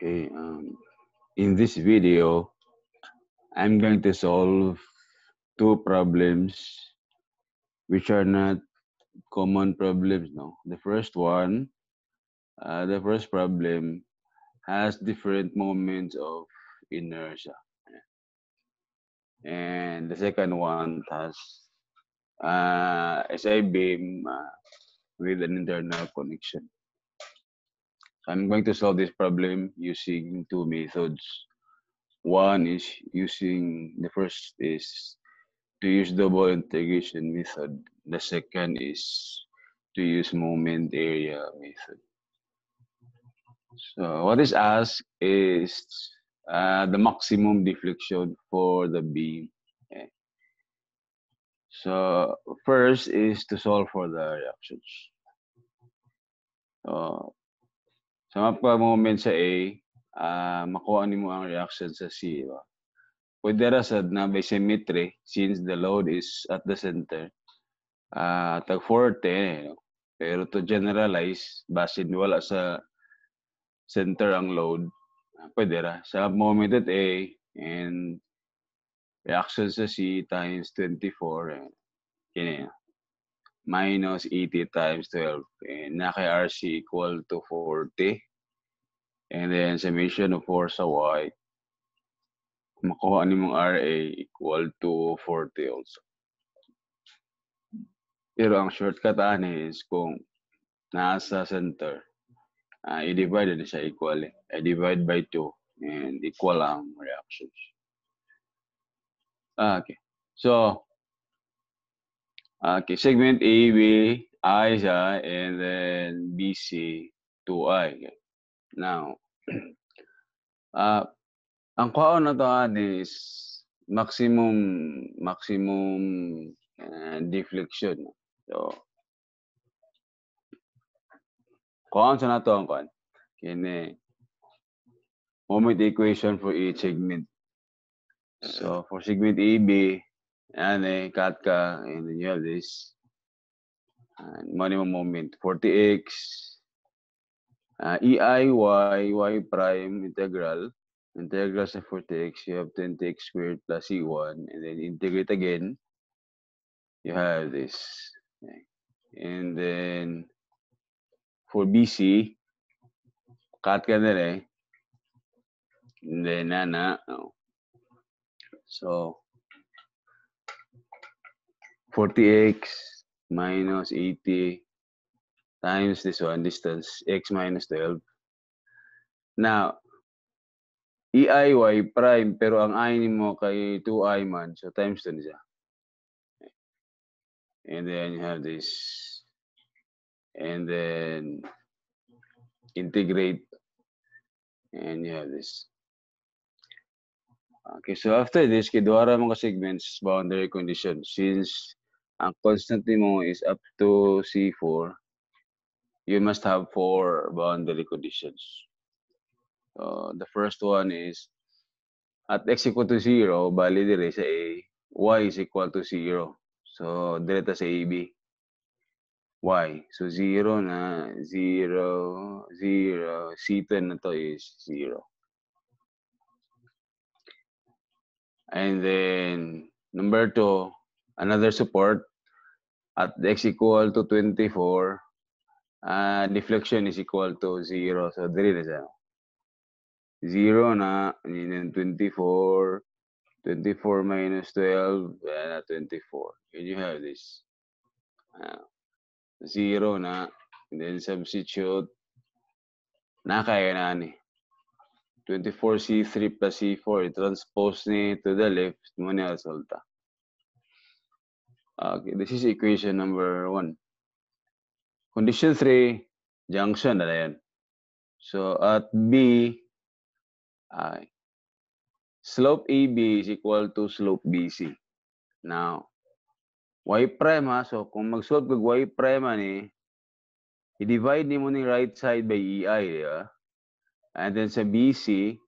Okay, in this video, I'm going to solve two problems which are not common problems. No, the first problem has different moments of inertia, and the second one has SI beam with an internal connection. So I'm going to solve this problem using two methods. One is the first is to use double integration method. The second is to use moment area method. So what is asked is the maximum deflection for the beam. Okay. So first is to solve for the reactions. So sa mapka-moment sa A, makuha nimo ang reaction sa C. Diba? Pwede rasad na by symmetry since the load is at the center. Tag 40, no? Pero to generalize, basin wala sa center ang load, pwede ra. Sa moment at A and reaction sa C times 24, kini minus 80 times 12. And na kay RC equal to 40. And then summation of 4 sa Y, makuha nimong RA equal to 40 also. Pero ang shortcut ani is kung nasa center, i-divide na siya equally. I divide by 2 and equal ang reactions. Okay. So, okay, segment A, B, I siya, and then BC, 2I. Okay. Now, ang kuhaon na to is maximum deflection. So, kuhaon sa nato ang kuhaan. Kini moment equation for each segment. So, for segment AB, cut ka, and then you have this minimum moment, 40x, EI, y prime integral sa 40x, you have 20x squared plus C1, and then integrate again, you have this. Okay. And then, for BC, cut ka na rin, and then, so, 40x minus 80 times this one, distance, x minus 12. Now, EI, y prime, pero ang I mo kay 2I man, so times 2 siya. And then you have this. And then integrate. And you have this. Okay, so after this, kiduara mga segments boundary condition. Since ang constant mo is up to C4, you must have 4 boundary conditions. So the first one is at x equal to 0, bali dire sa A, y is equal to 0. So direta sa AB. Y. So 0 na, 0, 0. C2 na to is 0. And then, number 2, another support at x equal to 24, deflection is equal to 0. So, dili na siya. 0 na, and then 24, 24 minus 12, 24. And you have this. 0 na, and then substitute, nakaya na ni. 24C3 plus C4, i-transpose ni to the left, mo niya resulta. Okay, this is equation number 1. Condition 3, junction na yan. So, at B, slope AB is equal to slope BC. Now, Y prime ha, so kung mag-solve kag Y prime ni, i-divide ni mo ni right side by EI, di ba? And then sa BC,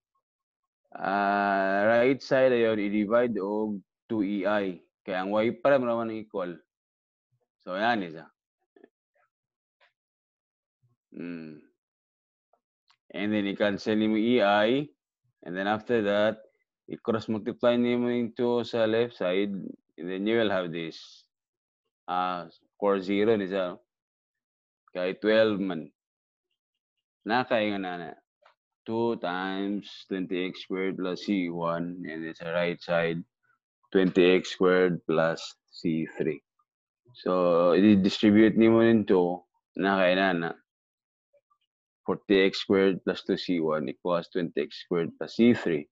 right side ayon i-divide og 2EI. Kaya ang Y prime naman equal. So, yan isa. And then i-cancel mo EI. And then after that, i-cross multiply mo into sa left side. And then you will have this. Core 0 ni sa kay 12 man. Nakaya nga na. 2 times 20x squared plus C1. And then sa right side, 20x squared plus C3. So, i-distribute mo into nakaya na 40x squared plus 2C1 equals 20x squared plus C3.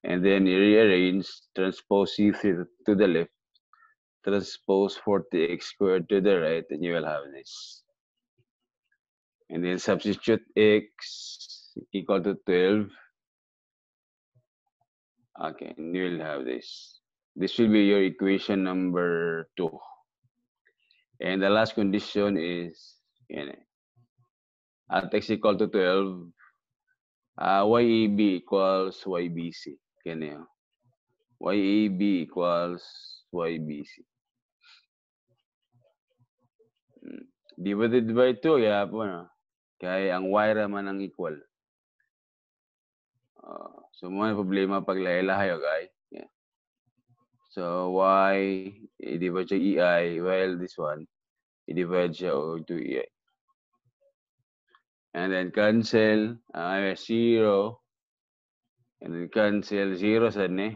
And then you rearrange, transpose C3 to the left, transpose 40x squared to the right, and you will have this. And then substitute x equal to 12. Okay, and you will have this. This will be your equation number 2. And the last condition is, at x equal to 12, YAB equals YBC. Yan. YAB equals YBC. Divided by 2, kaya po, no? Kaya ang y raman ang equal. So, mga problema pag lahi-lahi, okay? Yeah. So, y, i-divide siya EI, while this one, i-divide siya to EI. And then cancel, 0, and then cancel 0 saan eh.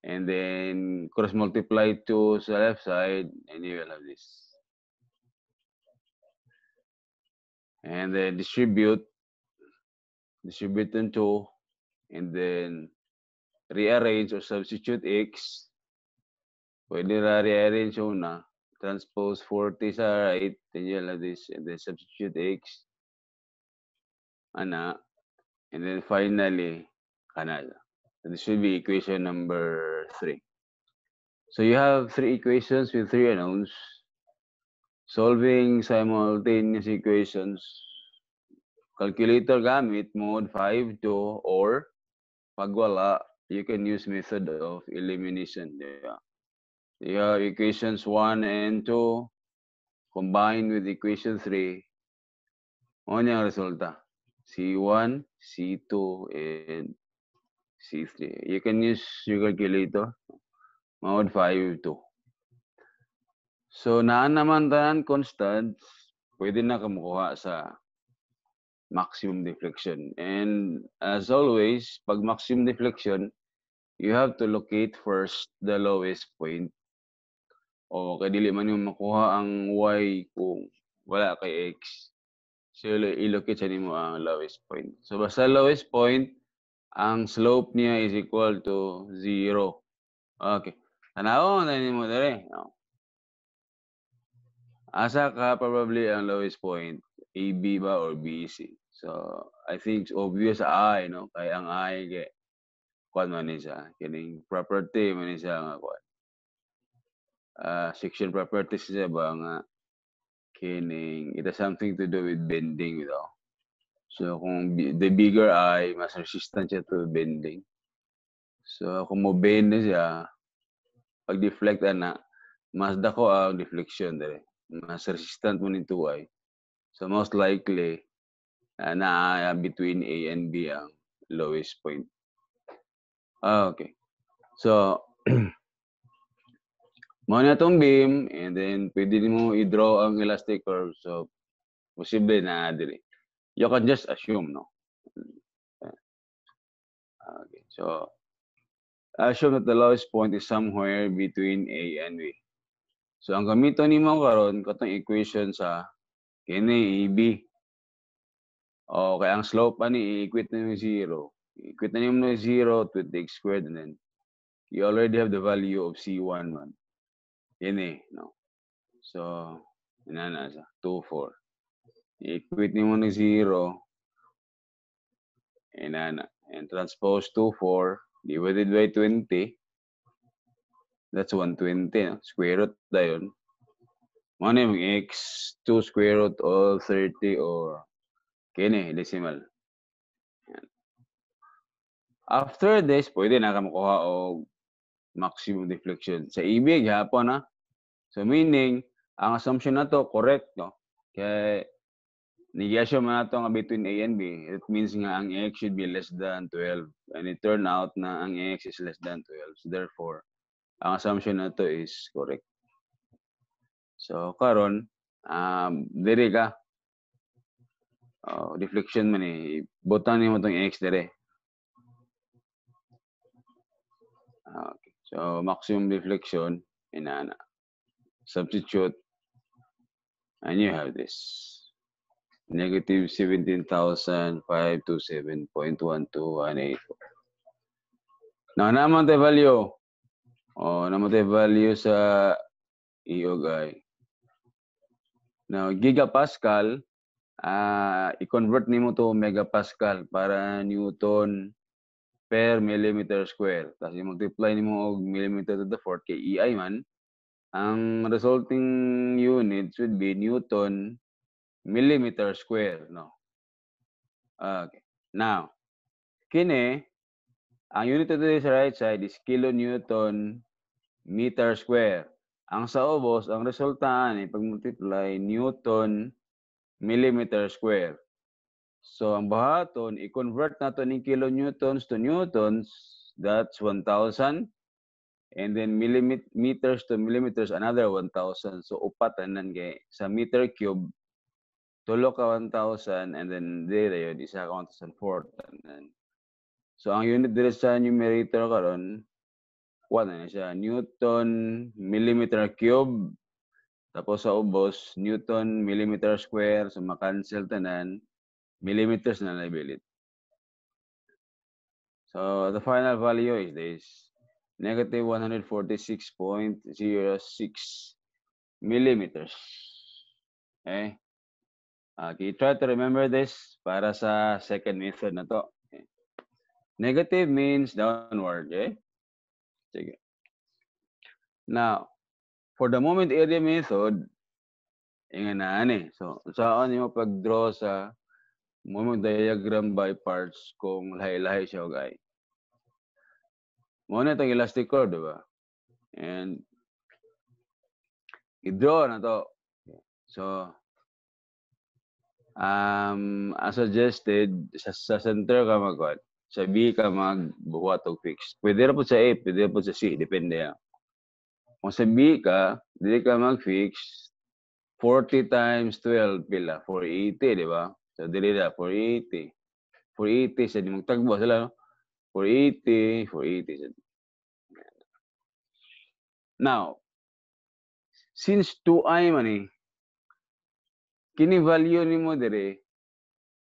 And then cross multiply to sa left side, and you will have this. And then distribute into, and then rearrange or substitute x. Pwede na rearrange una. Transpose 40 sa right, then you'll have this, and then substitute x. And then finally, Canada. This will be equation number 3. So you have 3 equations with 3 unknowns. Solving simultaneous equations. Calculator gamit, mode 5 to, or pag wala, you can use method of elimination. Yeah. You have equations 1 and 2 combined with equation 3. Ano yung resulta? C1, C2, and C3. You can use your calculator. Mode 5 to. So, naan naman tanan constants, pwede na kamukuha sa maximum deflection. And as always, pag maximum deflection, you have to locate first the lowest point. O kaya dili man yung makuha ang y kung wala kay x. So, i-locate sa nimo ang lowest point. So, basta lowest point, ang slope niya is equal to 0. Okay. Tanaw na nimo dere. No? Asa ka probably ang lowest point? AB ba or BC? So, I think it's obvious sa I, no? Kaya ang I, kuan man siya. Kining property man siya nga kuan. Section properties siya ba nga kining it has something to do with bending, you know. So kung the bigger I, mas resistant siya to bending. So kung mo bend siya, pag deflect ana, mas dako ang deflection dire. Mas resistant mo nito I. So most likely na between A and B ang lowest point. Okay. So mo na tong beam, and then pwede mo i-draw ang elastic curve. So, posible na dili. You can just assume, no? Okay. So, assume that the lowest point is somewhere between A and B. So, ang gamito nimo karon katong equation sa kini AB. Okay, ang slope ani i-equate na yung 0. I-equate na yung 0 to the x squared, and then you already have the value of C1 man. Yan no? So, inana sa 2, 4. I-equate mo ng 0. Inana. And transpose 2, 4 divided by 20. That's 120. No? Square root na yun. Ano yung x, 2 square root of 30 or kini, decimal. Yan. After this, pwede na ka makuha o maximum deflection. Sa ibig, hapon na. So meaning, ang assumption na to correct, no? Kaya Negation man nato nga between A and B. It means nga ang X should be less than 12. And it turned out na ang X is less than 12. So therefore, ang assumption na to is correct. So karon, diri ka. Deflection man eh. Butang nimo tong X dire. Okay. So maximum deflection, inana. Substitute, and you have this. Negative 17,527.12184. Now, naman tayo value. Naman tayo value sa EOGI. Now, gigapascal, i-convert nimo to megapascal para Newton per millimeter square. Tapos i-multiply nimo og millimeter to the fourth kay EI man. Ang resulting unit should be Newton millimeter square, no? Okay. Now, kini, ang unit dito sa right side is kilonewton meter square. Ang sa ubos, ang resulta ni pag-multiply Newton millimeter square. So, ang bahaton, i-convert nato ni kilonewtons to newtons, that's 1,000. And then meters to millimeters, another 1,000. So, upat tanan kay sa meter cube, tulo ka 1,000, and then dire yun, isa ka 1,004. So, ang unit dire sa numerator karon, na siya, Newton millimeter cube. Tapos sa ubos, Newton millimeter square. So, makancel tanan, millimeters na nabilit. So, the final value is this, negative 146.06 millimeters. Okay? Okay, try to remember this para sa second method na to. Okay. Negative means downward, okay? Sige. Now, for the moment area method, so saan yung pag-draw sa moment diagram by parts kung lahi-lahi siya, okay? Muna itong elastic cord, diba? And i-draw na to. So, as suggested, sa center ka magkuhan. Sa B ka magbuhat o fix. Pwede na po sa A, pwede na po sa C. Depende yan. Kung sa B ka, dili ka mag-fix, 40 times 12 pila? 480, di ba? So, dili na, 480. 480 sa di magtagbo sila, no? 480, 480. Now, since 2i man eh, kini value ni mo dire,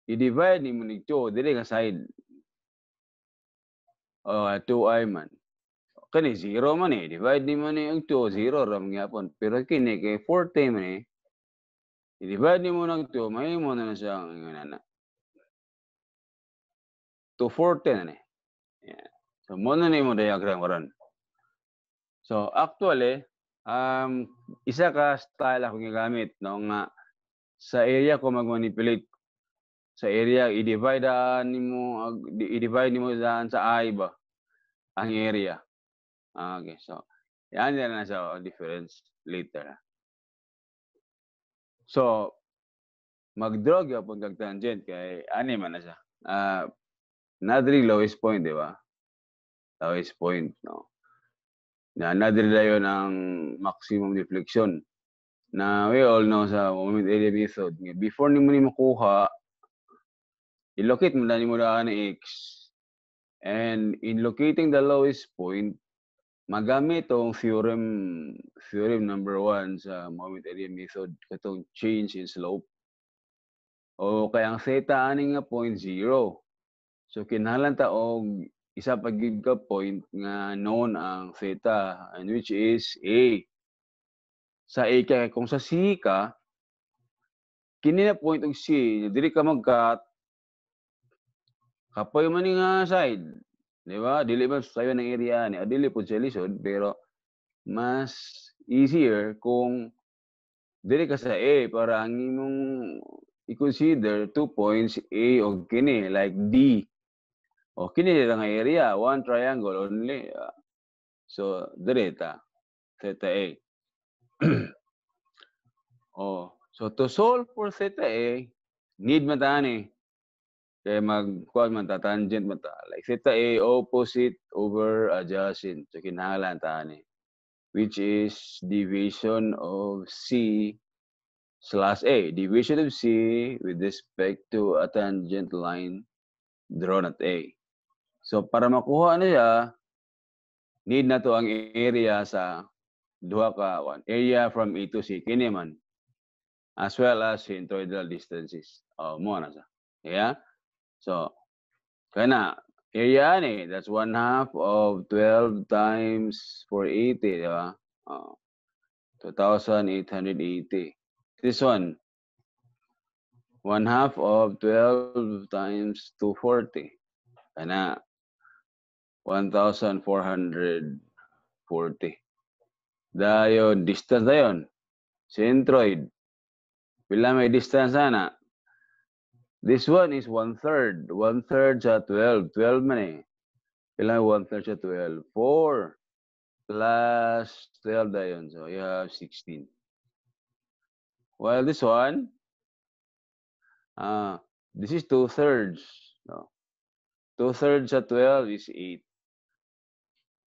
i-divide ni mo ni 2, dire ka side. 2i man. Kani 0 man eh, divide ni mo ni yung 2, 0 ram gyapon. Pero kini kay 40 man eh, i-divide ni mo ng 2, may mo na siya ang inana. 240 na eh. Yeah. So, muna na mo diagram karon. So, actually, isa ka style ako gigamit no nga sa area ko mag-manipulate. Sa area i-divide nimo daan sa I ba ang area. Okay, so yan na sa difference later. So, mag-draw gyapon kag tangent kay ani man na siya. Nadri lowest point, di ba? Lowest point, no? Nadri dayon ang maximum deflection. Na we all know sa moment area method, before nimo ni makuha, i-locate mo na nimo daan ni X. And in locating the lowest point, magamit tong theorem number 1 sa moment area method, katong change in slope. O kaya ang theta ani nga point 0. So kinahanglan ta og isa pa gid ka point nga known ang theta, and which is A. Sa A kay kung sa C ka, kini na point og C, dili ka mag-cut, kapoy man ni nga side. Di ba? Dili ba sayo ng area ni, dili po siya lisod, pero mas easier kung dili ka sa A para ang imong i-consider 2 points A o kini, like D. O kini lang nga area, one triangle only. So, direta, theta A. So to solve for theta A, need man ta ani. Kaya magkuan man ta tangent man ta. Like theta A opposite over adjacent. So kinahanglan ta ani. Which is division of C slash A. Division of C with respect to a tangent line drawn at A. So para makuha na siya, need na to ang area sa duha ka area from A to C kini man, as well as centroidal distances. Mo na siya. Yeah? So kana area ni, that's 1/2 of 12 times 480, di ba? 2,880. This one, 1/2 of 12 times 240. Kana 1,440. Dayon, distance dayon. Centroid. Pila may distance na? This one is 1/3. 1/3 sa 12. 12 man eh. Pila may 1/3 sa 12? 4 plus 12 dayon. So you have 16. While this one, this is 2/3. No? 2/3 sa 12 is 8.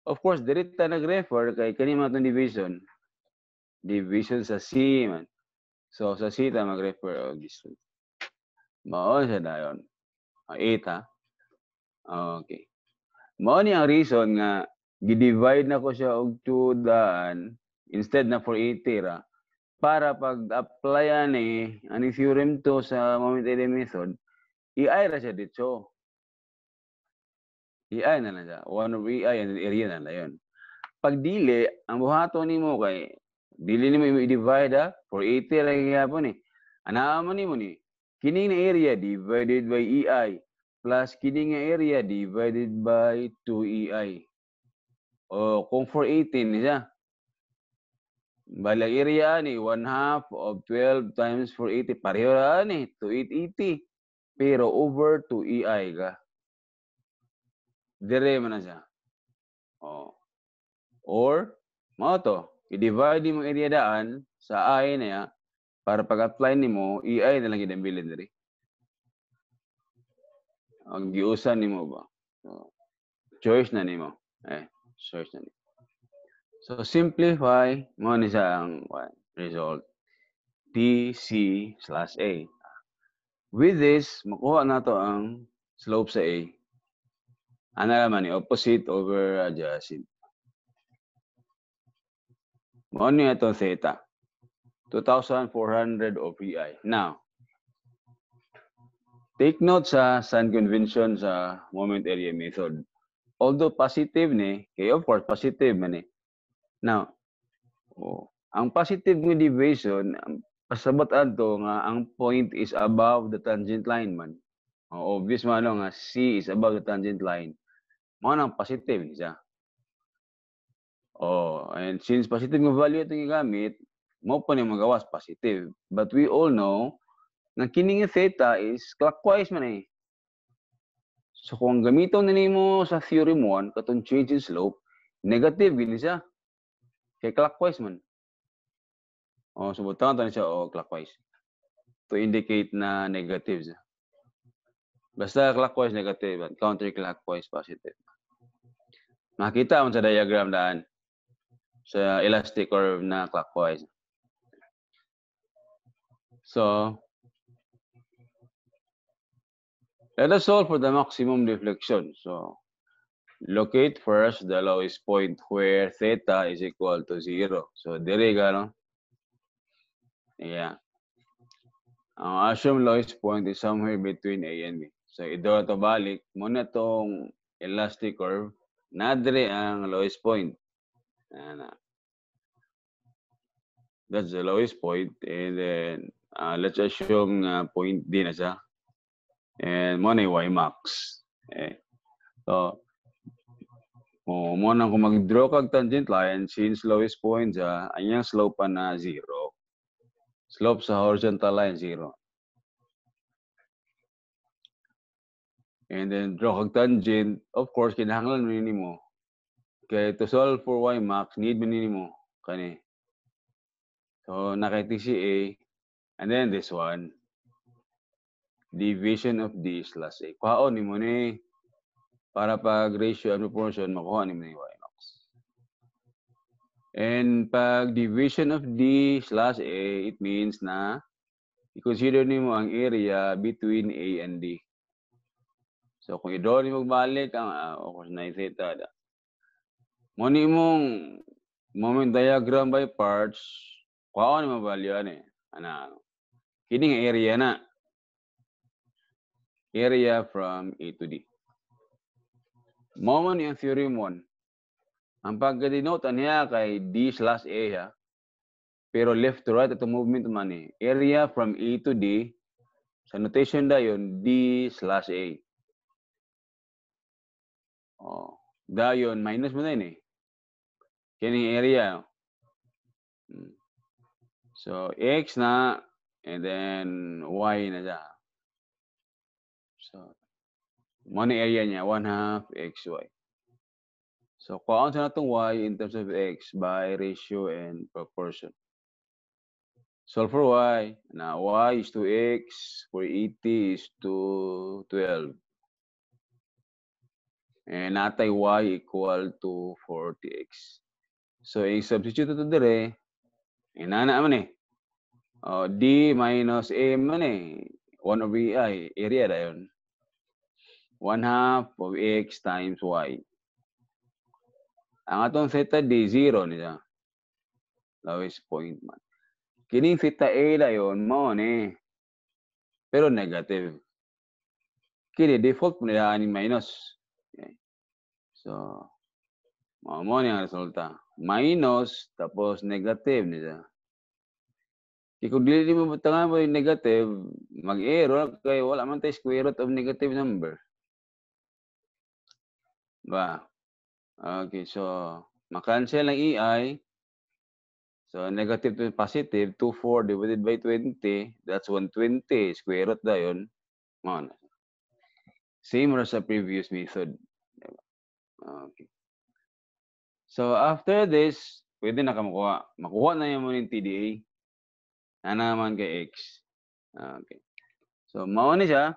Of course, dirita nag-refer kay kanina itong division. Division sa C man. So sa C ta mag-refer og distance. Mao siya dayon. 8 ha. Okay. Mao ni ang reason nga gi-divide na ko siya og 2 daan instead na 480 ra para pag-applyan ni ani theorem to sa moment area method, i-i ra siya dito. I-i na lang siya. 1 over i and area na lang yun. Pag dili, ang buhaton nimo kay dili nimo i-divide ha, 480 ra gyapon eh. Anaa man nimo ni kini nga area divided by ei plus kini nga area divided by 2ei. O kung 480 ni siya. Bali area ni 1/2 of 12 times 480 pareho ra ni 2880. Pero over 2ei ka. Dire man na siya. Or mao to, i-divide mo area daan sa i niya para pag-apply nimo ei na lang gid ang bilin diri. Ang giusan nimo ba? So, choice na nimo. Choice na nimo. So simplify mo ni sa ang result DC/A. With this, makuha na to ang slope sa A. Ano naman ni opposite over adjacent. Mo ni ito theta. 2,400 of EI. Now, take note sa sign convention sa moment area method. Although positive ni, kaya of course positive man eh. Now, ang positive ng deviation, pasabot adto nga ang point is above the tangent line man. Obvious man nga C is above the tangent line. Mao nang positive siya. And since positive nga value itong gigamit, mo pa ni magawas positive. But we all know na kini nga theta is clockwise man eh. So kung gamiton na nimo sa theorem 1 katong change in slope, negative gini siya. Kay clockwise man. So butang ta siya clockwise to indicate na negative siya. Basta clockwise negative at counterclockwise positive. Makita mo sa diagram daan sa elastic curve na clockwise. So, let us solve for the maximum deflection. So, locate first the lowest point where theta is equal to 0. So, dire ka, no? Yeah. Ang assume lowest point is somewhere between A and B. So, ito ito balik. Muna itong elastic curve. Nadire ang lowest point. That's the lowest point. And then, let's assume point D na siya. And mo na Y max. So, mo na kung mag-draw kag tangent line, since lowest point siya, anyang slope pa na 0. Slope sa horizontal line, 0. And then, draw kag tangent, of course, kinahanglan mo nimo. Kaya to solve for Y max, need mo nimo. Kani. So, nakay TCA, and then this one. division of D slash A. Kuhaon ni mo ni para pag ratio and proportion, makuha ni mo ni y max. And pag division of D slash A, it means na i-consider ni mo ang area between A and D. So kung i-draw ni mo balik ang of course na theta da. Mo ni mong moment diagram by parts, kuhaon ni mo value ani. Ana. Kini nga area na. Area from A to D. Mo man yung theorem 1. Ang pagka-denote niya kay D slash A ha. Pero left to right ito movement man eh. Area from A to D. Sa notation da yun, D slash A. Oh, da yun, minus mo na yun eh. Kini area. So, X na, and then Y na siya. So, money area niya, 1/2 XY. So, kuhaan sa natong Y in terms of X by ratio and proportion. Solve for Y. Now, Y is to X, for 80 is to 12. And natay Y equal to 40X. So, i-substitute ito dire, inana man eh. D minus A man eh. 1 over I, area na yun. 1/2 of X times Y. Ang atong theta D, 0 niya. Lowest point man. Kining theta A na yun, mo ni. Pero negative. Kini, default mo nila ni minus. Okay. So, mo ni ang resulta. Minus, tapos negative niya. Kung dili mo batangan mo yung negative, mag-error, kaya wala man tayo square root of negative number. Ba? Okay, so, makancel ang EI. So, negative to positive, 24 divided by 20, that's 120. Square root na yun. Same as sa previous method. Okay. So, after this, pwede na ka makuha. Makuha na yun mo yung TDA. Na naman kay X. Okay. So, mauna siya.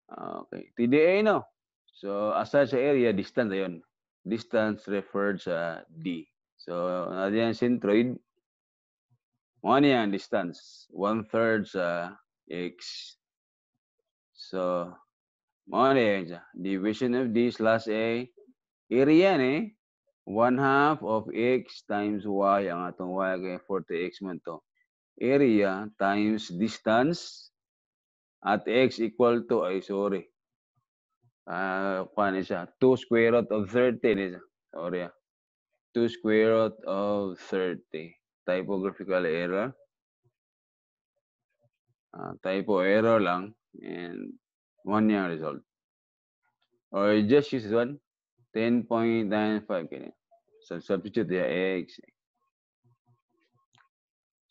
Okay. TDA, no? So, aside sa area, distance na yun. Distance referred sa D. So, nadiyan centroid. Mauna yan, distance. 1/3 sa X. So, mauna yan siya. Division of D slash A. Area yan eh. 1/2 of X times Y. Ang atong Y kay 40X man to. Area times distance at X equal to, sorry. Paano siya? 2 square root of 30. Sorry. 2 square root of 30. Typographical error. Typo error lang. And 1 yung result. Or just use this one. 10.95. So substitute the X.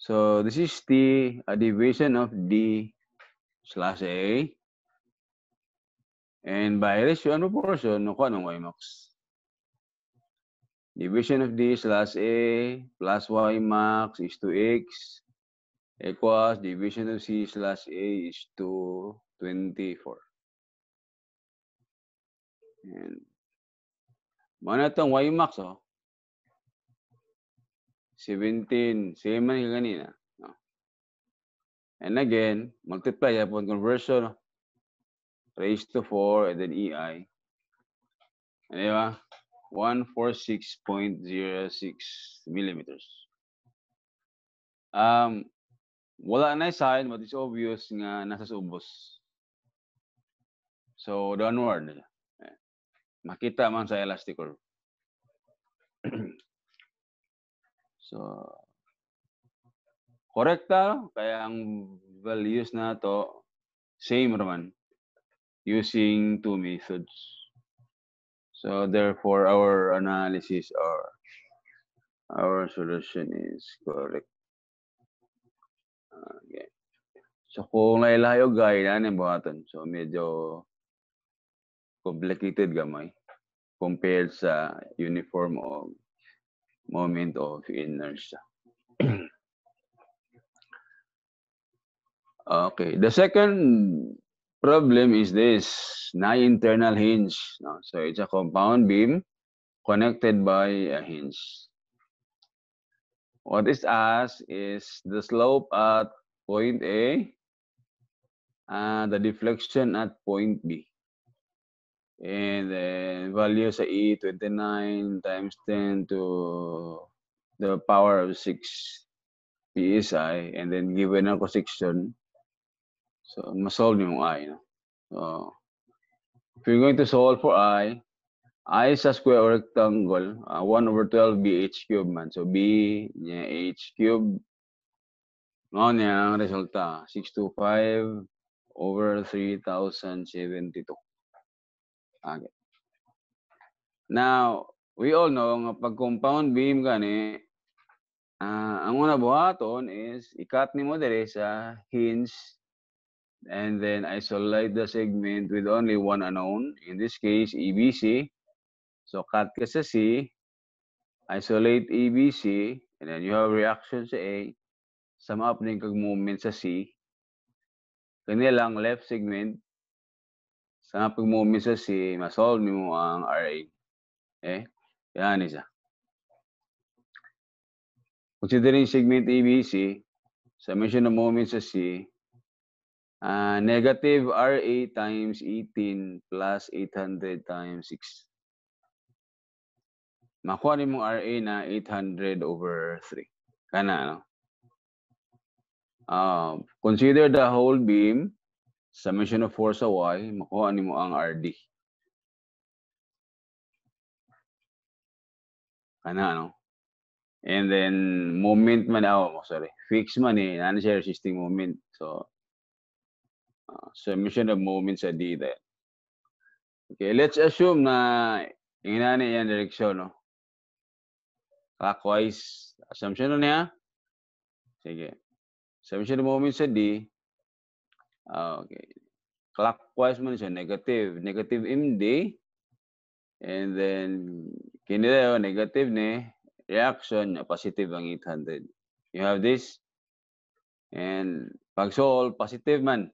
So this is the division of D slash A. And by ratio and proportion, nakuha ng Y max. Division of D slash A plus Y max is to X equals division of C slash A is to 24. And mana itong Y max, 17, same man yung kanina. And again, multiply upon conversion, raised to 4, and then EI. Ano ba? 146.06 millimeters. Wala na sign, but it's obvious nga nasa subos. So, downward. Makita man sa elastic curve. So, correct ta, kaya ang values na to, same naman, using 2 methods. So, therefore, our analysis or our solution is correct. Okay. So, kung layo gaya na buhaton. So, medyo complicated gamay compared sa uniform of moment of inertia. Okay. The second problem is this, na internal hinge. No? So it's a compound beam connected by a hinge. What is asked is the slope at point A and the deflection at point B. And then value sa E, 29 times 10 to the power of 6 PSI. And then given ang section, so masolve yung I. No? So if you're going to solve for I is a square or rectangle, 1/12 BH cube man. So B niya H cube. Ngayon niya ang resulta, 625/3072. Okay. Now, we all know nga pag compound beam gani, ang una buhaton is i-cut nimo dire sa hinge and then isolate the segment with only one unknown. In this case, EBC. So cut ka sa C, isolate EBC, and then you have reaction sa A. Sum up din kag moment sa C. Kanya lang left segment. Sum up kag moment sa C, ma-solve nimo ang RA. Okay? Yan isa. Considering segment ABC, summation of moments sa C, negative RA times 18 plus 800 times 6. Makuha ni mong RA na 800/3. Kana, no? Consider the whole beam, summation of force sa Y, makuha ni mo ang RD. Kana, no? And then, moment man, fixed man eh, ano siya resisting moment. So, summation of moments sa D then. Okay, let's assume na inani yan direksyon, no? Clockwise. Assumption na niya? Sige. Assumption of moments sa D. Okay. Clockwise man siya, negative. Negative MD. And then, kinila negative ni, reaction, positive ang 800. You have this. And pag solve, positive man.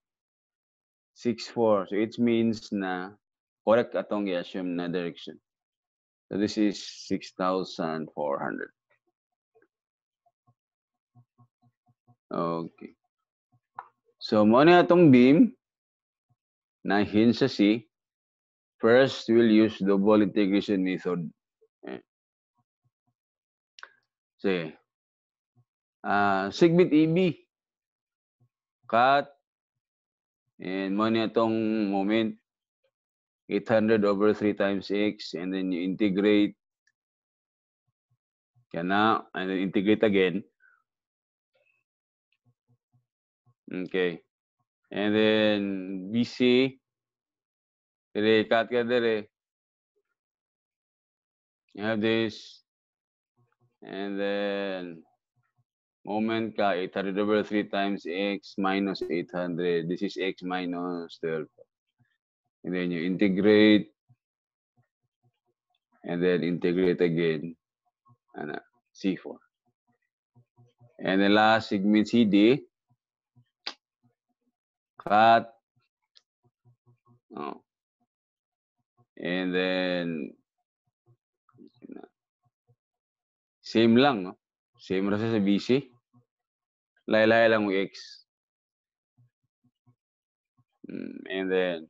6,4. So it means na correct atong i-assume na direction. So this is 6,400. Okay. So mo na itong beam na hinge sa C. First, we'll use double integration method. Okay. Sige. Segment EB. Cut. And mo na itong moment. 800/3 times X. And then you integrate. Kana. And then integrate again. Okay. And then BC. Dire, cut ka dire. You have this. And then moment ka 800/3 times X minus 800. This is X minus 12. And then you integrate. And then integrate again. And C4. And the last segment CD. Cut. Oh. And then same lang, no? Same rasa sa BC. Laylay lang yung X. And then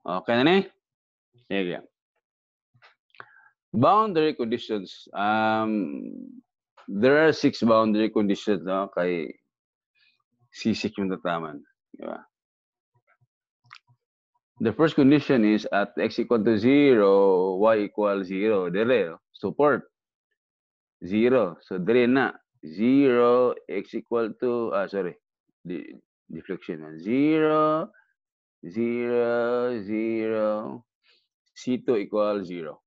okay na ni? Sige. Boundary conditions. There are 6 boundary conditions, no? Kay sisik yung tataman. Diba? The first condition is at X equal to 0, Y equals 0. Dire, support. 0. So, dire na. 0, X equal to, deflection. 0, 0, 0, C2 equals 0.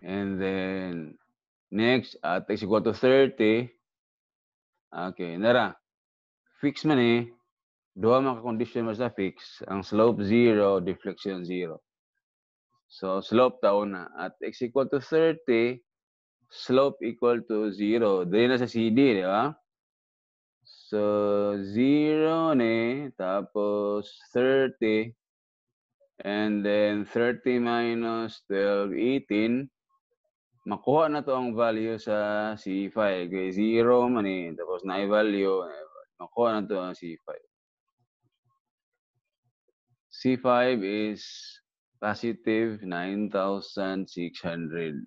And then, next, at X equal to 30, okay, nara. Fix man eh. Duha man ka condition mo sa fix. Ang slope 0, deflection 0. So, slope tao na. At x equal to 30, slope equal to 0. Dali na sa CD, di ba? So, 0 ni, tapos 30, and then 30 minus 12, 18. Makuha na to ang value sa C5. Kaya 0 man eh. Tapos na-value. Makuha na to ang C5. C5 is positive 9,600.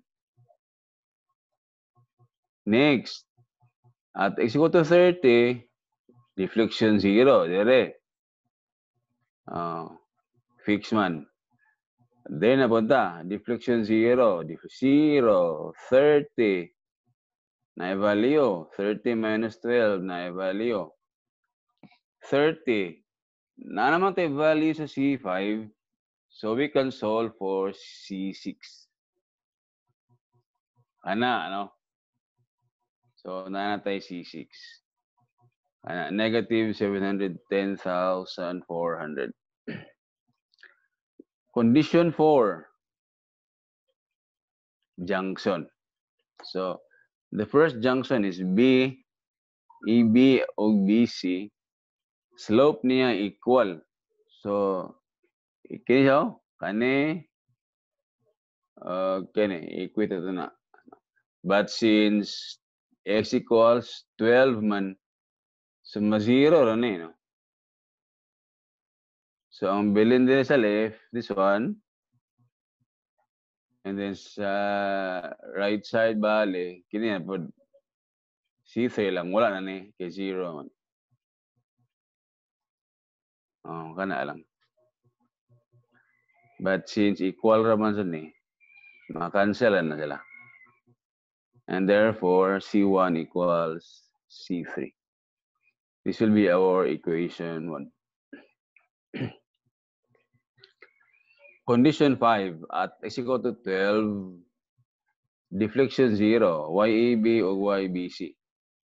Next, at x equal to 30, deflection 0. Dire. Fix man. Then napunta, deflection 0. 0, 30. Na-value. 30 minus 12, na-value. 30. Na naman tayo value sa C5. So we can solve for C6. Ano? So, na tayo C6. Negative 710,400. Condition 4. Junction. So, the first junction is B, EB o BC. Slope niya equal. So, kini siya, kani, equate ito na. But since x equals 12 man, so ma-zero rin eh, no? So, ang bilin din sa left, this one. And then sa right side, bale, kini na po, C3 lang, wala na ni, kay 0 man. Kana lang. But since equal raman sa ni, makancel na sila. And therefore, C1 equals C3. This will be our equation 1. Condition 5, at x equal to 12, deflection 0, YAB o YBC.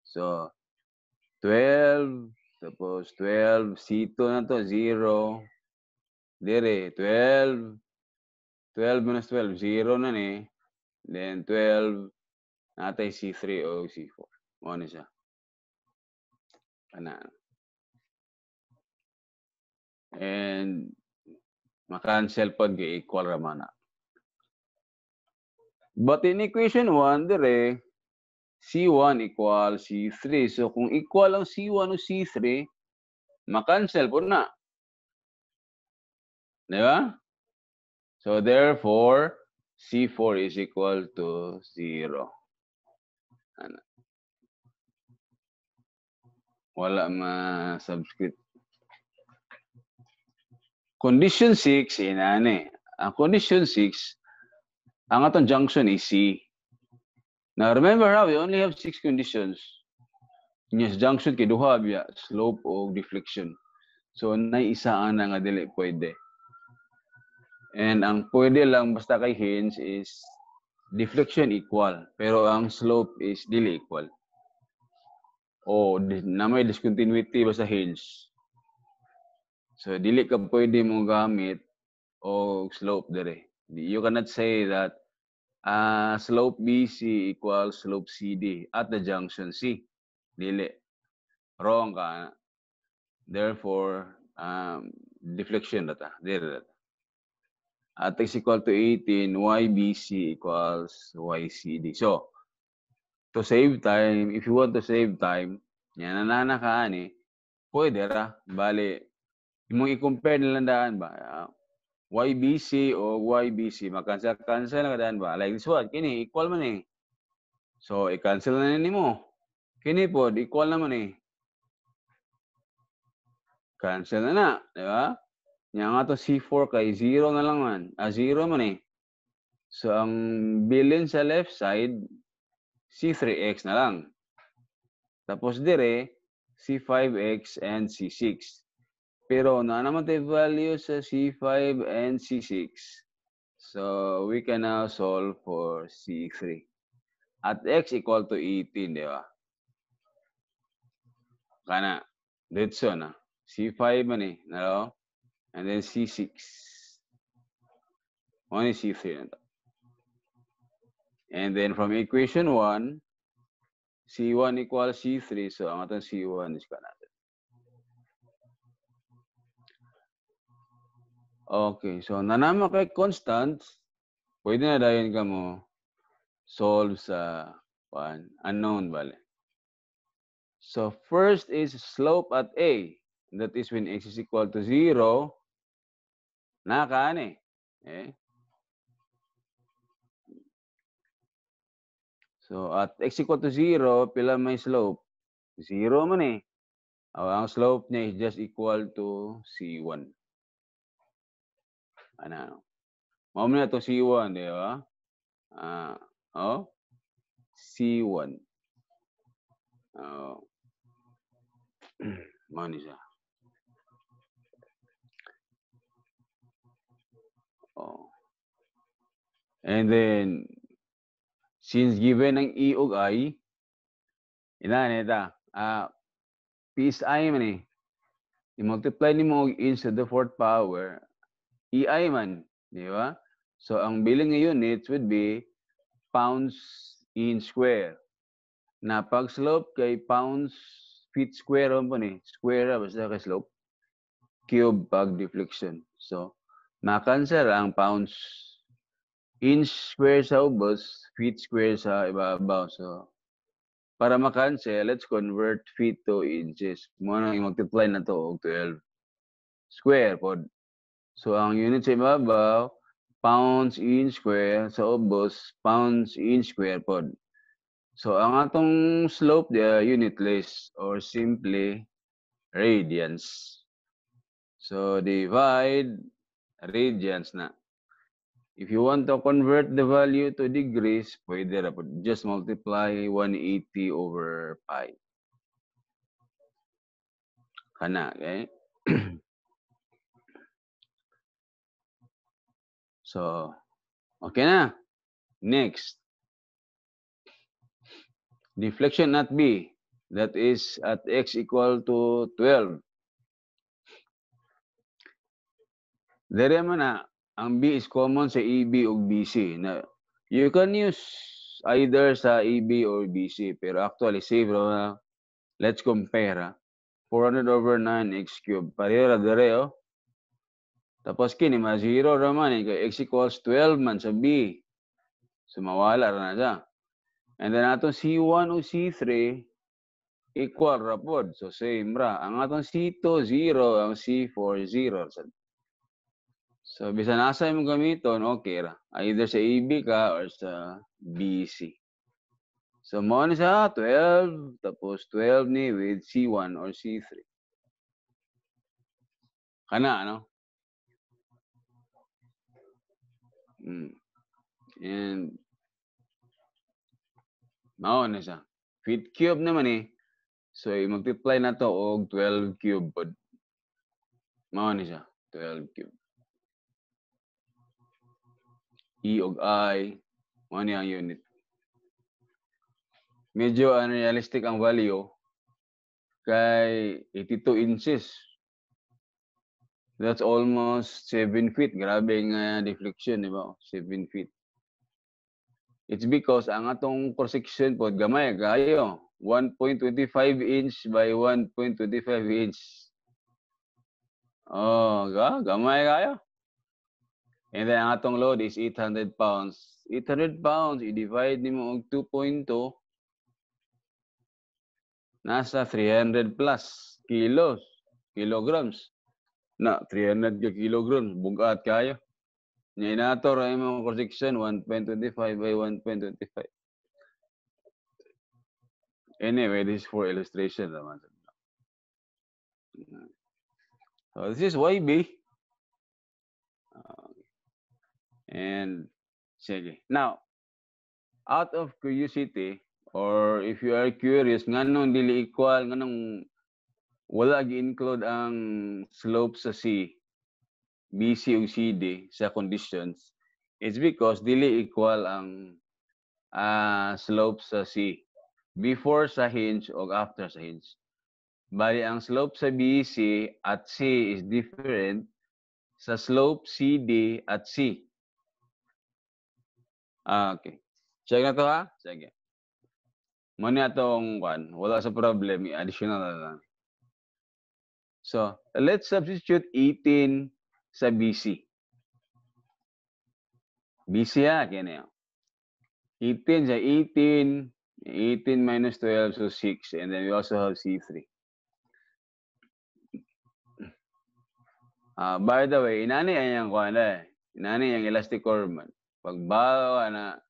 So, 12, tapos 12, C2 na to, 0. Dire, 12. 12 minus 12, 0 na ni. Then 12, natay C3 o C4. Ano siya? Kana. And makancel pag equal raman na. But in equation 1, dire, C1 equals C3. So kung equal ang C1 o C3, makancel po na. Di ba? So therefore, C4 is equal to 0. Ano? Wala ma-subscript. Condition 6, inani. Ang condition 6, ang atong junction is C. Now remember how we only have 6 conditions. Yes, junction kay duha biya, slope o deflection. So nay isa ana nga dili pwede. And ang pwede lang basta kay hinge is deflection equal, pero ang slope is dili equal. O na may discontinuity basta hinge. So dili ka pwede mo gamit o slope dire. You cannot say that slope BC equals slope CD at the junction C. Dili. Wrong ka. Therefore, deflection data. Dire data. At x equal to 18, YBC equals YCD. So, to save time, if you want to save time, yan nanana ka ani, pwede ra. Bali, mong i-compare nilang daan ba? YBC o YBC, makancel na daan ba? Like this one, kini, equal man eh. So, i-cancel na nini mo. Kini po, equal naman eh. Cancel na, di ba? Yan nga to C4 kay 0 na lang man. 0 man eh. So, ang bilin sa left side, C3x na lang. Tapos dire, C5x and C6. Pero na naman tayo value sa C5 and C6. So, we can now solve for C3. At x equal to 18, di ba? Kana, ditso na. C5 man eh, no? And then C6. Mo ni C3 na to. And then from equation 1, C1 equals C3. So, ang atong C1 is natin. Okay. So, nanama kay constants, pwede na dayon ka mo solve sa unknown, bale. So, first is slope at A. That is when x is equal to 0. Nakaani. Okay? So, at x equal to 0, pila may slope? 0 man eh. Ang slope niya is just equal to C1. Ano? Mao na to C1, di ba? C1. Mao ni siya. And then, since given ang E ug I, P is I man eh. I-multiply ni mo e to the fourth power, EI man, di ba? So, ang bilang ng units would be pounds in square. Na pag slope kay pounds feet square po ni. Square basta kay slope. Cube pag deflection. So, makansel ang pounds inch square sa ubos, feet square sa ibabaw. So, para makansel, let's convert feet to inches. Muna i-multiply na to og 12 square pod. So, ang unit sa ibabaw, pounds inch square, sa ubos, pounds inch square pod. So, ang atong slope dia unitless or simply radians. So, divide radians na. If you want to convert the value to degrees, pwede na po. Just multiply 180 over pi. Kana, okay? So, okay na. Next. Deflection at B. That is at x equal to 12. Dere man na, ang B is common sa EB o BC. Na, you can use either sa EB or BC. Pero actually, save na. Let's compare. 400 over 9x cubed. Pareho ra dere, oh. Tapos kini, ma-0 raman. X equals 12 man sa B. So, mawala ra na siya. And then, atong C1 o C3, equal ra pod. So, same ra. Ang atong C2, 0. Ang C4, 0. So, bisan nasa imong gamiton, okay ra. Either sa EB ka or sa BC. So, mo ni sa 12, tapos 12 ni with C1 or C3. Kana, ano? And, mao na siya. Feet cube naman eh. So, i-multiply na to og 12 cube pod. Mao ni siya. 12 cube. E og I, mao ni ang unit. Medyo unrealistic ang value kay 82 inches. That's almost 7 feet. Grabe nga deflection, di ba? 7 feet. It's because ang atong cross-section po, gamay kayo. 1.25 inch by 1.25 inch. Oh, gamay kayo. And then, ang atong load is 800 pounds. 800 pounds, i-divide nimo og 2.2, nasa 300 plus kilograms. Na, 300 kilograms, bugat kayo. Nya inato ra imong cross-section 1.25 by 1.25. Anyway, this is for illustration naman. So this is YB. And sige. Now, out of curiosity, or if you are curious, nganong dili equal, nganong wala gi-include ang slope sa C, BC ug CD sa conditions, it's because dili equal ang slope sa C before sa hinge o after sa hinge. Bali, ang slope sa BC at C is different sa slope CD at C. Okay. Check na 'to, ha? Sige. Mo ni atong kuan, wala sa problem, i-additional na lang. So, let's substitute 18 sa BC. BC, ha, kini, 18 sa 18, 18 minus 12, so 6, and then we also have C3. By the way, inani yang kuan inani yang elastic curve man. Pagbawa na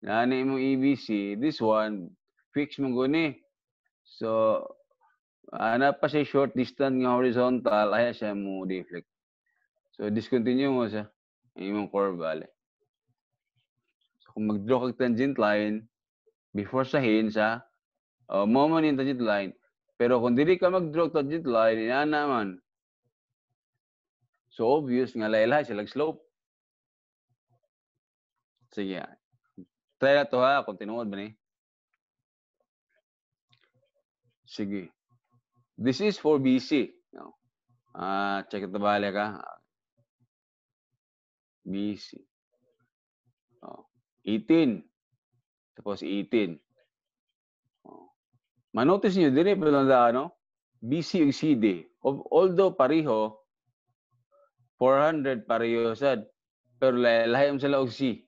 inani mo EBC, this one fix mo guni. So, ana pa siya short distance nga horizontal, aya siya mo deflect. So, discontinue mo siya imong curve bale. So, kung mag-draw kag tangent line before sa hinge, mo man yung tangent line. Pero kung dili ka mag-draw tangent line, inana man. So, obvious nga lahi-lahi sila slope. Sige. Try na to, ha, kung tinuod ba ni. Sige. This is for BC. No? Check ito balik, ha. BC. 18. Tapos 18. Manotice nyo, dili pa lang BC ug CD. Although pareho, 400 pareho sad. Pero lahi sila og C.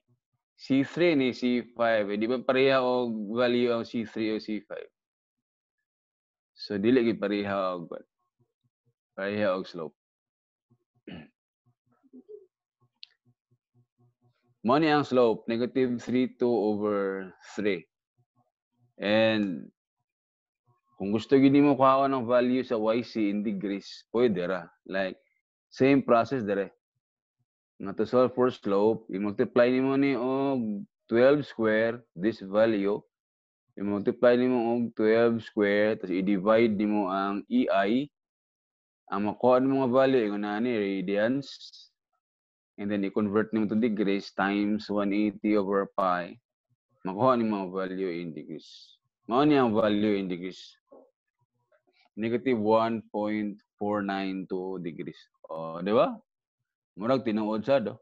C3 ni C5. Di ba pareha og value ang C3 o C5? So, dili gid pareha og slope. Mo ni ang slope, negative 3.2 over 3. And kung gusto gid nimo kuhaon ng value sa YC in degrees, pwede ra. Like, same process dire. Nga to solve for slope, i-multiply nimo ni og 12 square, this value. I-multiply nimo og 12 square, tapos i-divide nimo ang EI. Ang makuha nimo nga value, ingon na ni radians. And then i-convert nimo to degrees times 180 over pi. Makuha nimo ang value in degrees. Mao ni ang value in degrees. Negative 1.492 degrees. O, di ba? Murag tinuod sa do.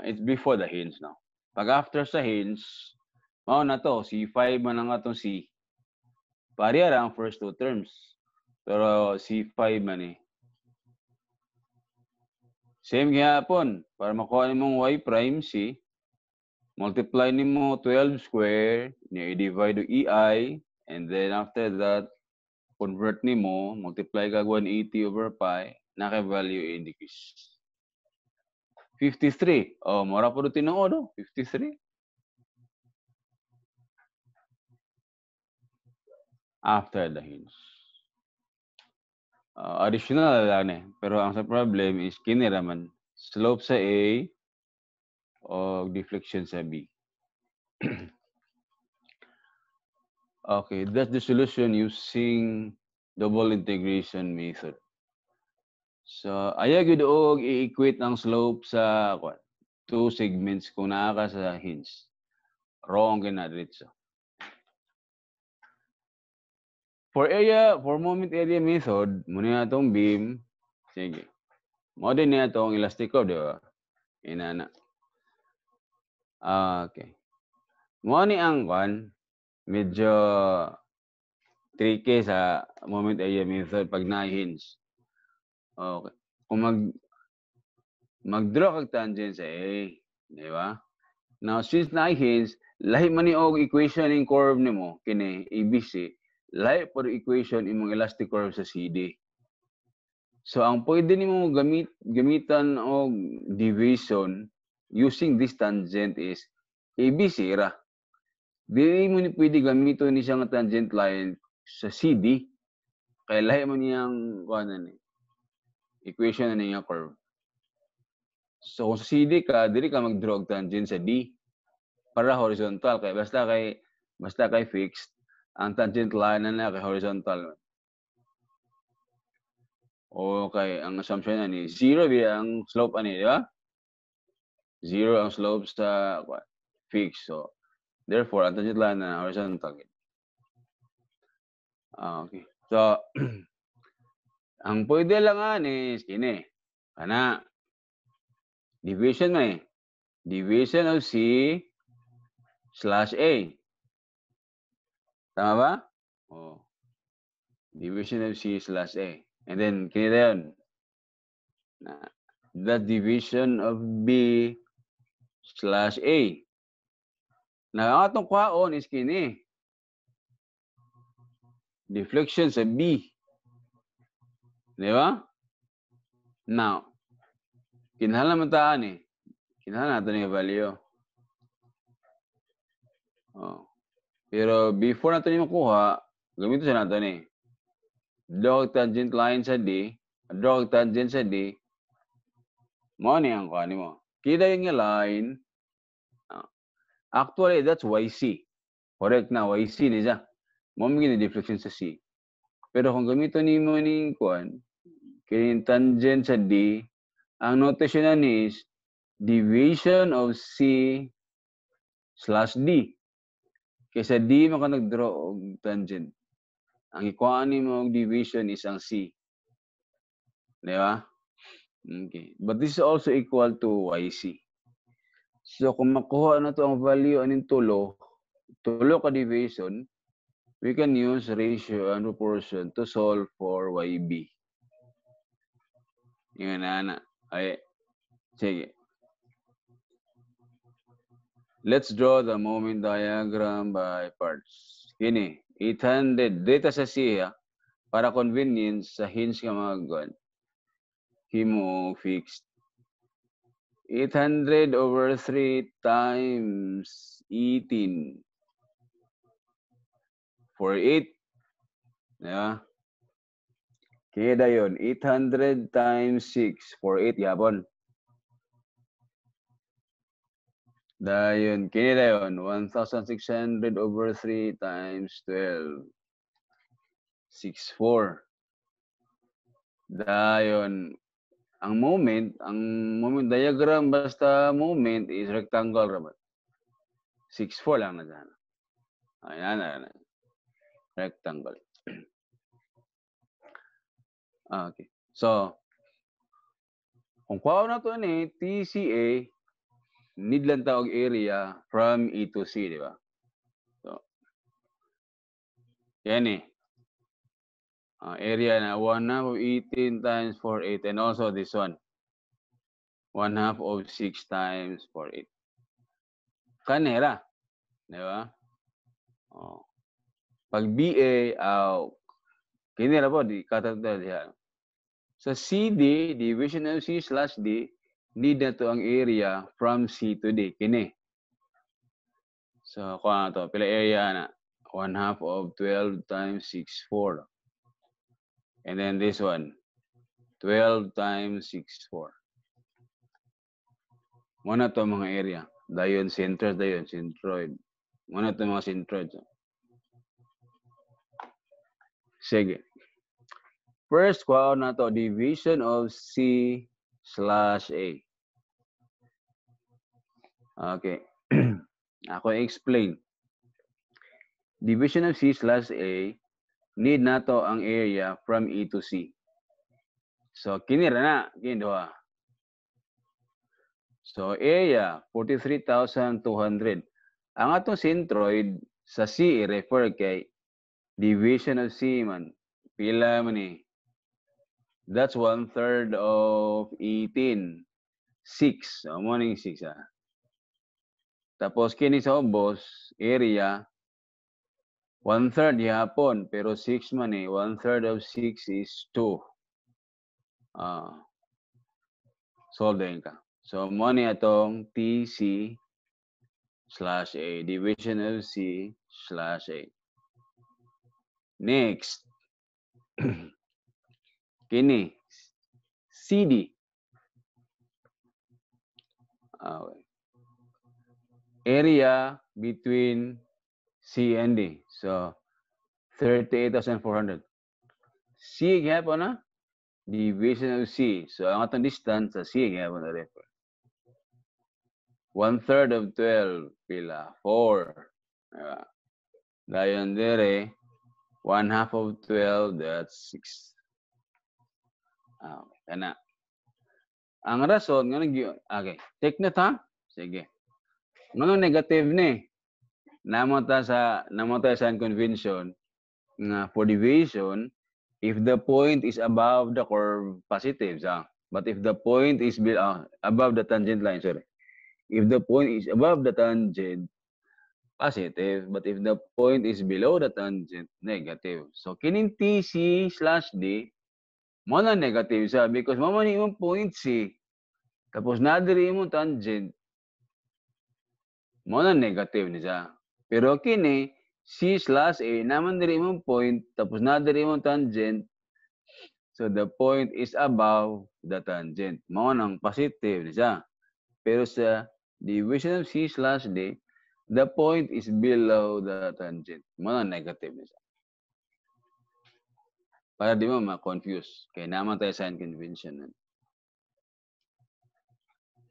It's before the hinge now. Pag after sa hinge, mao na to, C5 man ang atong C. Pareha ra ang first two terms. Pero C5 man eh. Same gihapon. Para makuha nimong Y prime C, multiply nimo 12 square, i-divide do EI, and then after that, convert nimo, multiply kag 180 over pi, naka-value in degrees. 53. Oh, mura po rin tinuod, 53. After the hinge. Additional lang eh. Pero ang sa problem is kiniraman. Slope sa A o deflection sa B. Okay, that's the solution using double integration method. So, ayaw gid og i-equate ang slope sa two segments kung naa ka sa hinge. Wrong gina diretso. For moment area method, muna atong beam. Sige. Mo din niya atong elastic curve, di ba? Inana. Okay. Mo ni ang medyo tricky sa moment area method pag na-hinge. Okay. Kung mag-draw kag tangent sa A, di ba? Now, since na-hinge, lahi man ni og equation ning curve nimo kini ABC, lahi por equation imong elastic curve sa CD. So, ang pwede nimo gamitan og division using this tangent is ABC ra. Dili mo ni pwede gamiton ni siya nga tangent line sa CD. Kaya lahi man niyang equation na niya curve. So, kung sa CD ka, dili ka mag-draw og tangent sa D para horizontal. Kaya basta kay fixed, ang tangent line na kay horizontal. Okay, ang assumption na ni 0 ang slope ani, di ba? 0 ang slope sa fixed. So, therefore, ang tangent line na horizontal. Okay. So, ang pwede lang is kini. Kana. Division man eh. Division of C slash A. Tama ba? Oh. Division of C slash A. And then, kinita yun. The division of B slash A. Na atong kwaon is kini. Deflection sa B. Di ba? Now, kinahanglan man taan eh. Kinahanglan natin yung value. Oh. Pero before natin yung makuha, gamitin siya natin eh. Draw tangent line sa D. Draw tangent sa D. Mo ni ang kuha mo. Kita yung line. Actually, that's YC. Correct na, YC ni siya. Mo magiging deflection sa C. Pero kung gamitin ni mo ni kuan, kaya tangent sa D, ang notation na is division of C slash D. Kaysa D mo ka nag-draw og tangent. Ang ikuhaan ni mo division is ang C. Di ba? Okay. But this is also equal to YC. So kung makuha na to ang value aning tulo ka division, we can use ratio and proportion to solve for YB. Yun na. Ay, sige. Let's draw the moment diagram by parts. Kini, 800. Data sa siya, para convenience sa hinge ka mga gwan. Himo fixed. 800 over 3 times 18. For 8. Yeah. Kaya dayon, 800 times 6 for 8 yapon. Dayon, kaya dayon, 1,600 over 3 times 12. 6,4. Dayon, ang moment diagram basta moment is rectangle raman. 6,4 lang na dyan. Ayan. Rectangle. Okay. So, kung kuha na to ni TCA, need lang tawag area from E to C, di ba? So, yan eh. Area na 1/2 of 18 times 4/8 and also this one. 1/2 of 6 times 4/8. Kanera. Di ba? Oh. Pag BA, kinira po, di katatad yan. Sa CD, division of C slash D, need na to ang area from C to D. Kini. So, kuha na to. Pila area na? 1/2 of 12 times 6, 4. And then this one, 12 times 6, 4. Muna to mga area. Dayon, centroid. Muna to mga centroid. Sige. First, kuha na to, division of C slash A. Okay. Ako explain. Division of C slash A, need na to ang area from E to C. So, kinira na. Kindoha. So, area, 43,200. Ang atong centroid sa C, refer kay division of C man. Pila man eh. That's 1/3 of 18. 6. So, morning 6 ah. Tapos, kini sa ubos, area, 1/3 yapon. Pero 6 man eh. 1/3 of 6 is 2. Solve din ka. So, money atong TC slash A. Division of C slash A. Next. Kini. CD. Okay. Area between C and D. So, 38,400. C gihapon na? Division of C. So, ang atong distance sa C gihapon na refer. 1/3 of 12. Pila? 4. Dayon dire, 1/2 of 12, that's 6. Kana. Ang rason nga okay, take note ha. Sige. Ngano negative ni. Namo ta sa convention nga for deviation if the point is above the curve positive but if the point is above the tangent line, sorry. If the point is above the tangent, positive, but if the point is below the tangent, negative. So kining TC slash D mo na negative siya because mo man imong point C tapos nadiri imong tangent mo na negative ni siya. Pero kini C slash A naman diri imong point tapos nadiri imong tangent, so the point is above the tangent. Mo nang positive ni siya. Pero sa division of C slash D, the point is below the tangent. Mo nang negative ni siya. Para di mo ma-confuse. Kaya naman tayo sign convention.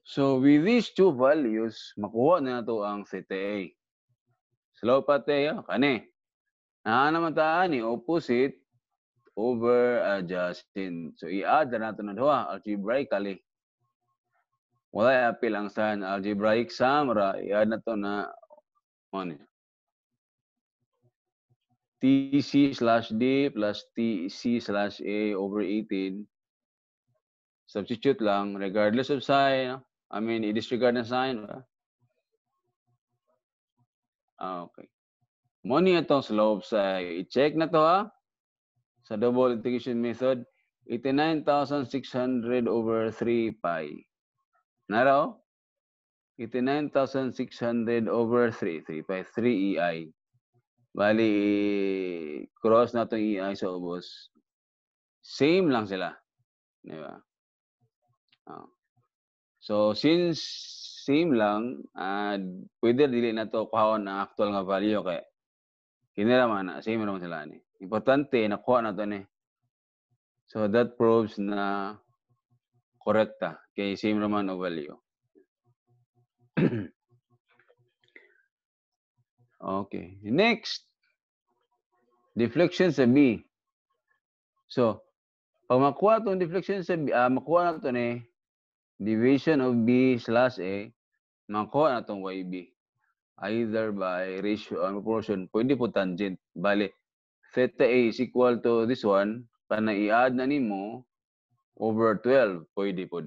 So with these two values, makuha na nato ang theta A. Slow pa tayo, kani. Naman tayo ni opposite over adjacent. So i-add na nato na doha algebraically. Wala appeal ang sign algebraic sum ra i-add na to na ano TC slash D plus TC slash A over 18. Substitute lang regardless of sign. I mean, i-disregard na sign. Okay. Money itong slope sa i-check na to ha. Sa double integration method, 89,600 over 3 pi. Naraw? 89,600 over 3 pi, 3 EI. Bali, cross na itong EI sa ubos. Same lang sila. Di ba? So, since same lang, pwede dili na to kuhaon ang actual nga value kay kinira man na same naman sila ni. Importante nakuha na to ni. So that proves na korekta kay same naman o value. Okay, next. Deflection sa B. So, pag makuha tong deflection sa B, makuha na to ni division of B slash A, makuha na tong YB. Either by ratio or proportion, pwede po tangent. Bali, theta A is equal to this one, kana i-add na nimo over 12, pwede po.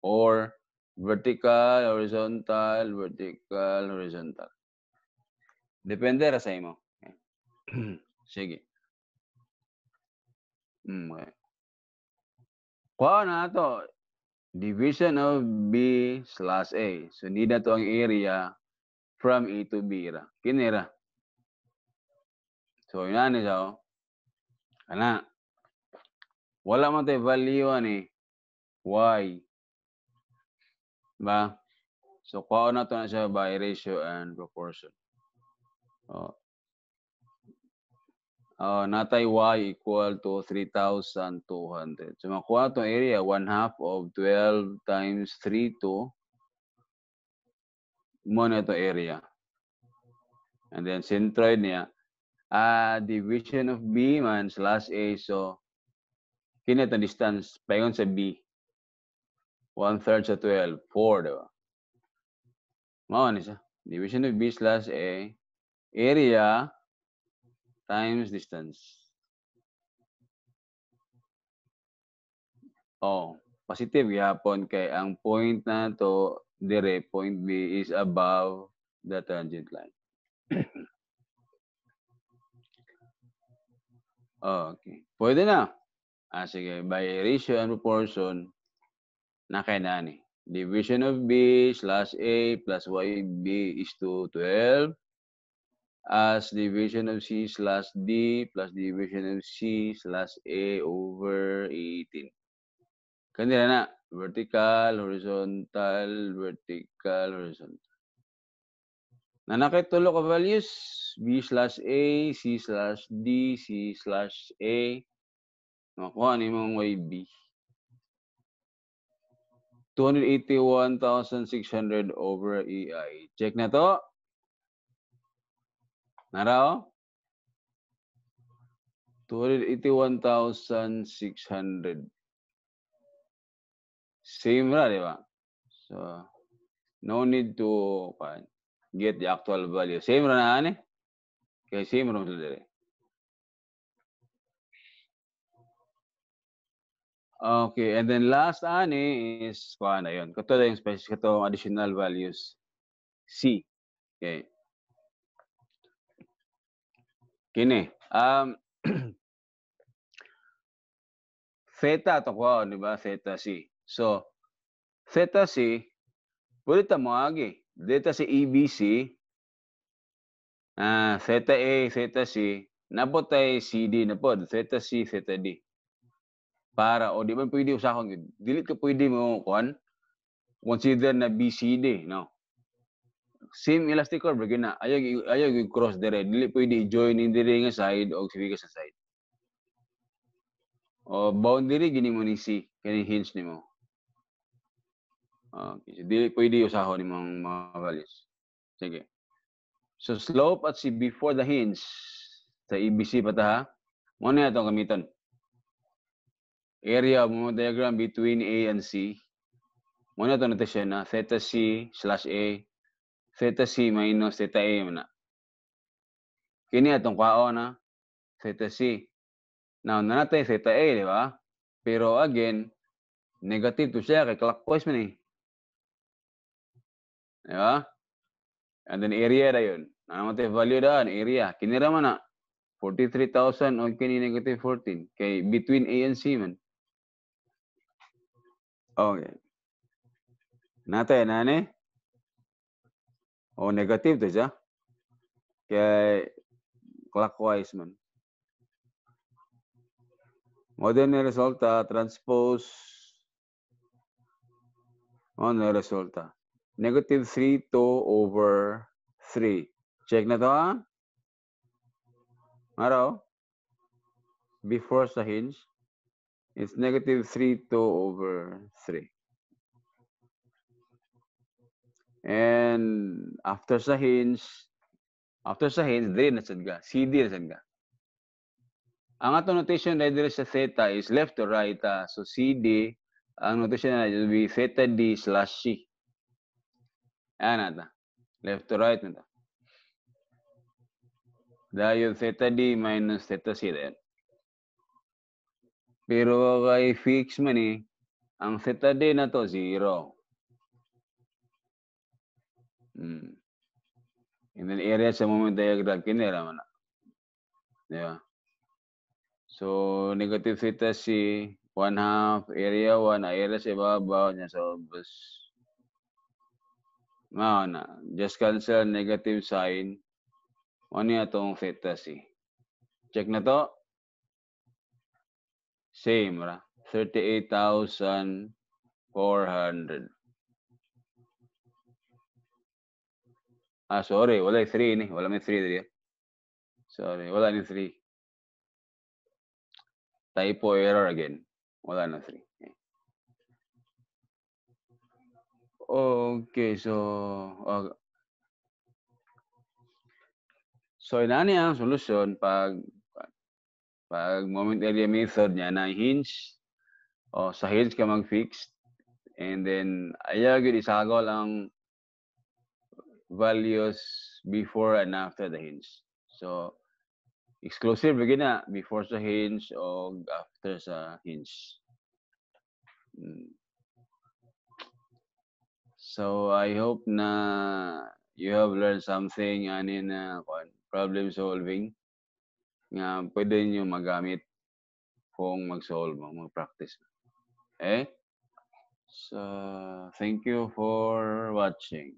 Or vertical, horizontal, vertical, horizontal. Depende ra sa imo. Sige. Okay. Kuha na to. Division of B slash A. So, need na to ang area from A to B ra. Kinira. So, yun na siya. Kana. Wala man tayo value ani. Y. Ba? So, kuha na to na siya by ratio and proportion. Natay Y equal to 3,200. So, makuha itong area, 1/2 of 12 times 3 to muna itong area. And then, centroid niya, division of B man slash A. So, kina itong distance, payon sa B. 1/3 sa 12, 4, diba? Mawa niya siya. Division of B slash A, area times distance. Positive yapon kay ang point na to dire point B is above the tangent line. Okay. Pwede na. Sige. By ratio and proportion, nakainani. Division of B slash A plus YB is to 12 as division of C slash D plus division of C slash A over 18. Kanila na. Vertical, horizontal, vertical, horizontal. Nanakit tulo ka values, B slash A, C slash D, C slash A. Makuha ni mong YB. 281,600 over EI. Check na to. Nara, 281,600. Same ra, di ba? So, no need to get the actual value. Same ra na ani. Kay same ra sila dire. Okay, and then last ani is kuan ayun. Kato yung special katong additional values. C. Okay. Kini. Theta to kuan, di ba? Theta C. So, theta C, pwede ta moagi. Theta C ABC, theta A, theta C, napot tay CD na pod, theta C, theta D. Para o di ba pwede usahon gid. Dili ka pwede mo kuan consider na BCD, no? Same elastic curve gina. Ayaw yung cross dire. Dili pwede i-join in dire nga side o sige sa side. O boundary gini mo ni C, kani hinge nimo. Okay, so dili pwede usahon nimong mga values. Sige. So slope at C before the hinge sa ABC pa ta ha. Mo na itong gamiton. Area mo diagram between A and C. Mo na ito notation na theta C slash A, theta C minus theta A mo na. Kini atong kwao na theta C. Now, nanatay theta A, di ba? Pero again, negative to siya kay clockwise man eh. Di ba? And then area na yun. Nanatay value daan, area. Kinira man na 43,000 o kini negative 14. Kay between A and C man. Okay. Natay na ni? O negative to siya. Kay clockwise man. Modern na resulta, transpose on na resulta. Negative 3 2 over 3. Check na to ha? Araw? Before sa hinge, it's negative 3 2 over 3. And after sa hinge, dili na sad ka. CD na sad ka. Ang ato notation na diri sa theta is left to right. So CD, ang notation na will be theta D slash C. Ayan na ta. Left to right na ta. Dahil theta D minus theta C din. Pero kay fix man eh, ang theta D na to, 0. And then area sa moment diagram, kinira man na. Di ba? So, negative theta C, 1/2, area 1, area sa ibabaw niya sa bus. Na, just cancel negative sign. Ano niya itong theta C? Check na to. Same, ra. 38,400. Sorry, wala 3 ni. Wala may 3 diri. Sorry, wala ni 3. Typo error again. Wala na 3. Okay, so inani ang solusyon pag moment area method niya na hinge o sa hinge ka mag-fix and then ayaw gyud isagol ang values before and after the hinge. So exclusive gina before sa hinge o after sa hinge. So I hope na you have learned something ani na problem solving nga pwede niyo magamit kung mag-solve mo, mag-practice. Okay? So thank you for watching.